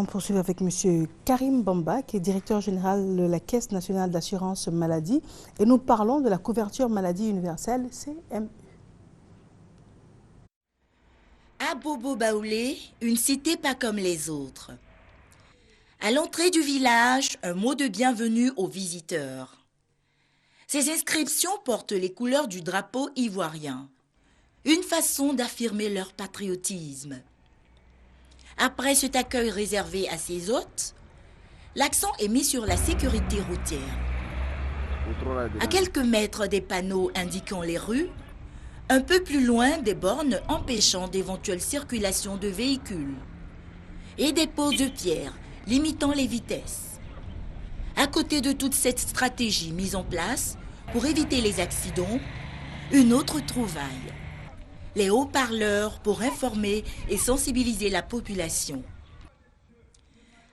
On poursuit avec M. Karim Bamba, qui est directeur général de la Caisse nationale d'assurance maladie, et nous parlons de la couverture maladie universelle CMU. À Bobo-Baoulé, une cité pas comme les autres. À l'entrée du village, un mot de bienvenue aux visiteurs. Ces inscriptions portent les couleurs du drapeau ivoirien, une façon d'affirmer leur patriotisme. Après cet accueil réservé à ses hôtes, l'accent est mis sur la sécurité routière. À quelques mètres des panneaux indiquant les rues, un peu plus loin des bornes empêchant d'éventuelles circulations de véhicules et des poses de pierre limitant les vitesses. À côté de toute cette stratégie mise en place pour éviter les accidents, une autre trouvaille: les haut-parleurs pour informer et sensibiliser la population.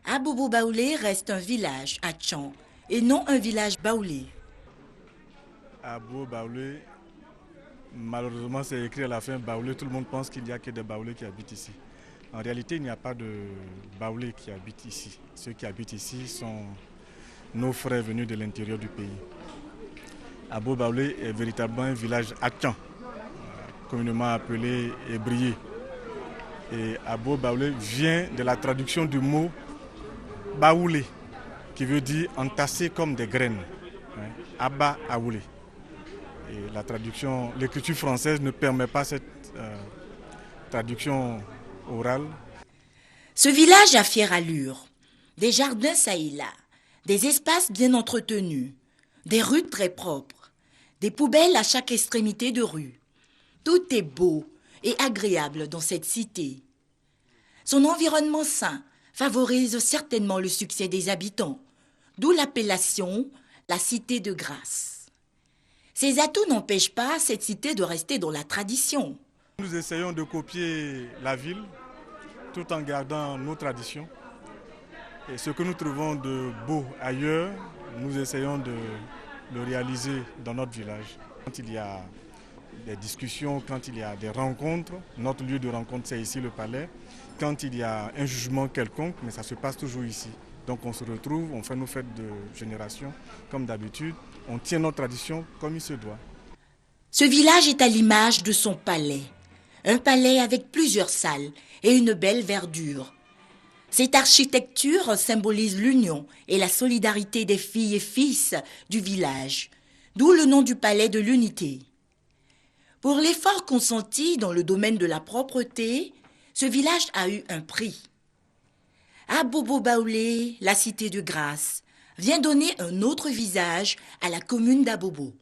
À Bobo-Baoulé reste un village à Tchan et non un village baoulé. À Bobo-Baoulé, malheureusement c'est écrit à la fin Baoulé, tout le monde pense qu'il n'y a que des Baoulés qui habitent ici. En réalité, il n'y a pas de Baoulés qui habitent ici. Ceux qui habitent ici sont nos frères venus de l'intérieur du pays. À Bobo-Baoulé est véritablement un village à Tchan, communément appelé Ébrié. Et à Bobo-Baoulé vient de la traduction du mot Baoulé, qui veut dire entassé comme des graines. Abba Aoulé. Et la traduction, l'écriture française ne permet pas cette traduction orale. Ce village a fière allure. Des jardins ça et là, des espaces bien entretenus, des rues très propres, des poubelles à chaque extrémité de rue. Tout est beau et agréable dans cette cité. Son environnement sain favorise certainement le succès des habitants, d'où l'appellation la cité de grâce. Ces atouts n'empêchent pas cette cité de rester dans la tradition. Nous essayons de copier la ville tout en gardant nos traditions. Et ce que nous trouvons de beau ailleurs, nous essayons de le réaliser dans notre village. Quand il y a des discussions, quand il y a des rencontres, notre lieu de rencontre c'est ici le palais. Quand il y a un jugement quelconque, mais ça se passe toujours ici. Donc on se retrouve, on fait nos fêtes de génération comme d'habitude, on tient notre tradition comme il se doit. Ce village est à l'image de son palais. Un palais avec plusieurs salles et une belle verdure. Cette architecture symbolise l'union et la solidarité des filles et fils du village, d'où le nom du palais de l'unité. Pour l'effort consenti dans le domaine de la propreté, ce village a eu un prix. À Bobo-Baoulé, la cité de grâce vient donner un autre visage à la commune d'Abobo.